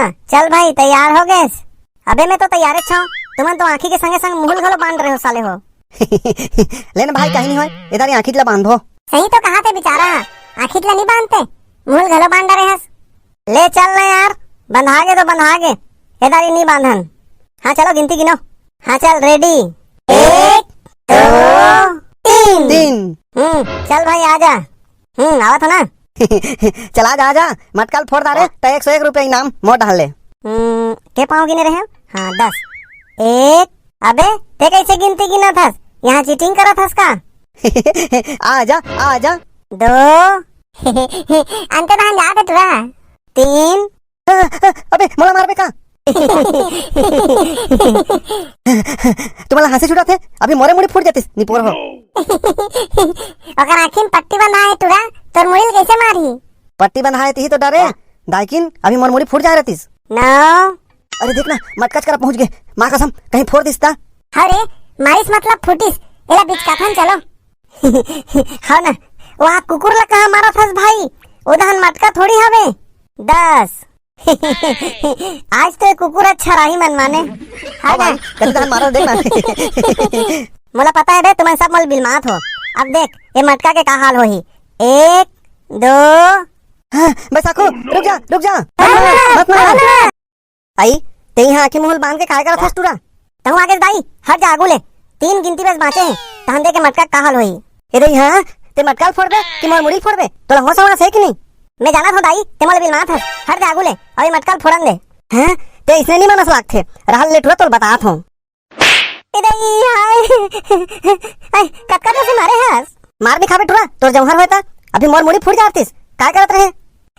हाँ चल भाई तैयार हो गए? अबे मैं तो तैयार छो, तुमन तो आँखी के संगे संग मुहल घलो बांध रहे हो साले हो। लेन भाई कहीं नहीं हो, इधर ही आँखी ला बांधो। सही तो कहा थे बेचारा, आँखी ला नहीं बांधते, मुहल घलो बांध रहे हस। ले चल ना यार, बंधागे तो बंधागे, इधर ही नहीं बांधन। हाँ चलो गिनती गिनो। हाँ चल रेडी, 1 2 3। चल भाई आजा। आवत हो ना? चला जा जा, मटकाल फोड़ डाले तो 101 रुपया इनाम मोट डाल ले। के पाँव गिने रहे? हाँ 10। 1। अबे ते कैसे गिनती गिना था? यहाँ चीटिंग करा था का? आजा आजा। 2। अंत तो हम जाते तुरा। 3। अबे मोला मार बे का? तुम्हारा हंसी छुड़ा थे, अभी मोरे मुड़ी फूट जातीस निपोर हो। अगर आँखी में पट्टी बंधाए तुरा तो मुड़ी कैसे मारी? पट्टी बंधाए थी तो डरे, दाइकिन अभी मोर मुड़ी फूट जा रहीस। नो। अरे देखना मटकाच करा पहुंच गए, माँ कसम कहीं फोड़ दिसता। अरे मारिस मतलब फुटिस, एला बीच काथन चलो। हाँ ना, वहाँ कुकुर ला कहाँ मारा था भाई? उधर मटका थोड़ी हवे। 10। आज तो कुकुर अच्छा रही मन माने। हाँ भाई कभी मारो देखना। मोला पता है बे, तुम्हें सब मोल बिलमात हो। अब देख ये मटका के का हाल होही। 1 2। बस आखो, रुक जा मत मार। आई ते यहाँ आँखी मुहल बांध के काय करा था तुरा? तहु आगे दाई हट जा आगू ले, 3 गिनती बस बाँचे हैं, तहन दे के मटका का हाल होही। इधर यहाँ ते मटकाल फोड़ दे कि मोर मुड़ी फोड़ दे, तोला होश होना है कि नहीं? मैं जाना था दाई, ते मोल बिलमात है, हट जा आगू ले और ये मटकाल फोड़न दे। हैं ते इसने नहीं मानस लाग थे, रहल ले तुरा तो बतात हूँ। कटका तो से मारे हस। मार भी खाबे टुरा, तोर जौहर होता अभी मोर मुड़ी फूट जातीस, काय करत रहे?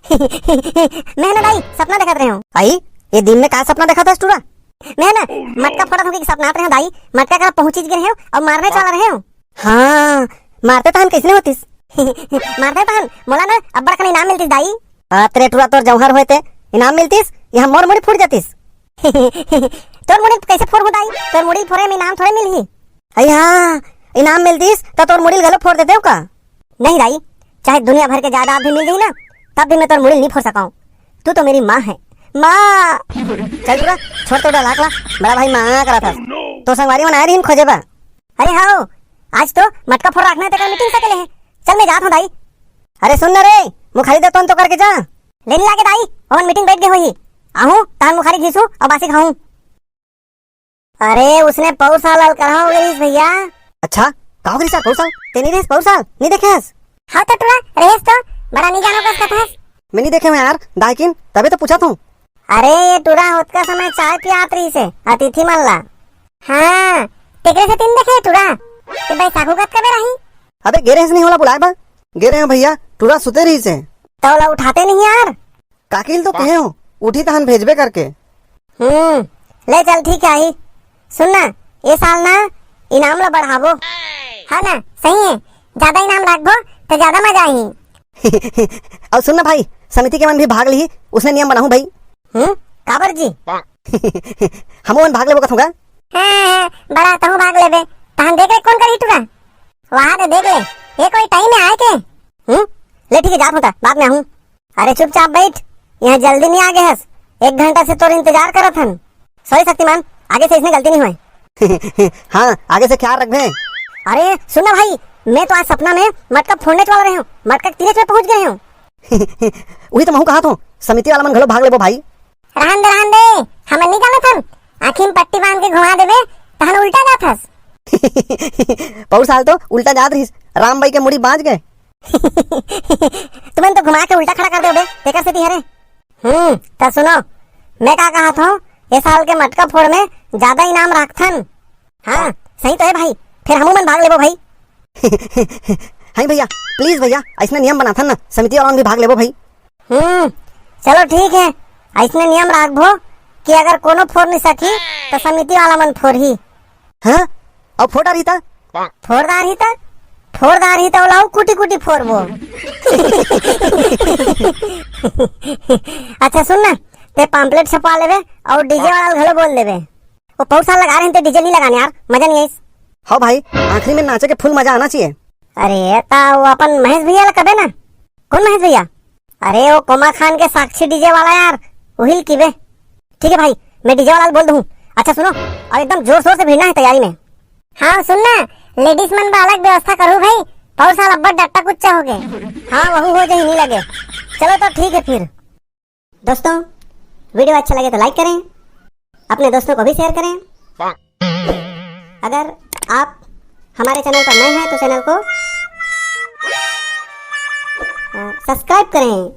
मैं ना दाई सपना देखत रहे हूँ। आई ये दिन में का सपना देखा था टुरा? मैं ना मटका फोड़ा था कि सपना रहे दाई, मटका का पहुंच गए हैं और मारने चला रहे हूँ। हाँ मारते तहन कैसे होतीस? मारते तहन मोला ना अब्बड़ का इनाम मिलतीस दाई। तेरे टुरा तोर जौहर होते इनाम मिलतीस, यहाँ मोर मुड़ी फूट जातीस। तोर मुड़ी कैसे फोड़ हो दाई? तोर मुड़ी फोड़े में इनाम थोड़े मिलही। अरे हाँ इनाम मिलतीस तो तोर मुड़ी गलत फोड़ देते हो का? नहीं दाई, चाहे दुनिया भर के जायदाद भी मिल गई ना, तब भी मैं तोर मुड़ी नहीं फोड़ सकाऊं। तू तो मेरी माँ है, माँ। चल टुरा छोड़ तो लाख ला, बड़ा भाई माँ करा था तो संगवारी में आए रही खोजे बा। अरे हाँ आज तो मटका फोड़ रखना है, मीटिंग सकले है। चल मैं जात हूँ दाई। अरे सुन ना रे, मुखारी दे तो करके जा। लेने लागे दाई, और मीटिंग बैठ गई हुई। आहूं तान मुखारी घिसू और बासी खाऊं। अरे उसने पौर साल कराओ गरीस भैया। अच्छा काहो गरीस पौर साल? ते नहीं रेस पौर साल नहीं देखेस? हाँ तो टुरा रेस तो बड़ा नहीं जानो कस कथा। मैं नहीं देखे मैं यार दाइकिन, तभी तो पूछा तू। अरे ये टुरा होत का समय चाय पियात रही से अतिथि मल्ला। हाँ तेरे से 3 देखे टुरा कि भाई सागु कत कबे रही? अबे गेरे से नहीं होला बुलाए बा, गेरे हैं भैया टुरा सुते रही से। तो ला उठाते नहीं यार। काकिल तो कहे हो उठी तहन भेजबे करके। ले चल ठीक है आई। सुनना ये साल ना इनाम ला बढ़ावो, हाँ ना? सही है, ज्यादा इनाम रखबो तो ज्यादा मजा आई। और सुनना भाई समिति के मन भी भाग ली, उसने नियम बनाऊ भाई। काबर जी? हम मन भाग लेबो कथूंगा। बड़ा तहु भाग लेबे, तहन देख ले कौन करी टुरा वहां दे देख ले, ये कोई टाइम में आए के? ले ठीक है जात होता, बाद में आऊं। अरे चुपचाप बैठ, यहाँ जल्दी नहीं आगे हस, 1 घंटा से तोर इंतजार करत हन। सॉरी शक्तिमान, आगे से इसने गलती नहीं हुई। हाँ आगे से ख्याल रखबे। अरे सुनना भाई, मैं तो आज सपना में मटका फोड़ने चला रहे हूँ, मटका के तीरे में पहुंच गए हूँ। वही तो मैं कहा था समिति वाला मन घलो भाग लेबो भाई। रहन दे हमें नहीं जाना था, आँखी में पट्टी बांध के घुमा देबे तहन उल्टा जात हस। पौर साल तो उल्टा जात रहीस, राम भाई के मुड़ी बांध गए। तुमने तो घुमा के उल्टा खड़ा कर दे बे, तेकर से तिहरे। तो सुनो मैं क्या कहा था, ये साल के मटका फोड़ में ज्यादा इनाम रखथन। हाँ सही तो है भाई, फिर हम मन भाग लेबो भाई। हाँ भैया प्लीज भैया, ऐसा नियम बना था ना, समिति वाला भी भाग लेबो भाई। चलो ठीक है, ऐसा नियम रखबो कि अगर कोनो फोड़ नहीं सकी तो समिति वाला मन फोड़ ही। हाँ और फोड़ा रही था फोड़दार ही तो लाओ कुटी कुटी फोड़बो। अच्छा सुन ना, ते पंपलेट छपवा लेबे और डीजे वाला घलो बोल देबे। वो पौर साल लगा रहे हैं तो डीजे नहीं लगाने यार, मजा नहीं आई। हाँ भाई आखिरी में नाचे के फुल मजा आना चाहिए। अरे वो अपन महेश भैया कबे ना? कौन महेश भैया? अरे वो कोमा खान के साक्षी डीजे वाला यार, वही की बे। ठीक है भाई, मैं डीजे वाला बोल दूँ। अच्छा सुनो, अब एकदम जोर शोर से भिड़ना है तैयारी में। हाँ सुनना, लेडीज मन बा अलग व्यवस्था करूँ भाई, और साल अब्बा डट्टा कुच्चा हो गए। हाँ वही हो जाए नहीं लगे। चलो तो ठीक है फिर। दोस्तों वीडियो अच्छा लगे तो लाइक करें, अपने दोस्तों को भी शेयर करें। अगर आप हमारे चैनल पर नए हैं तो चैनल को सब्सक्राइब करें।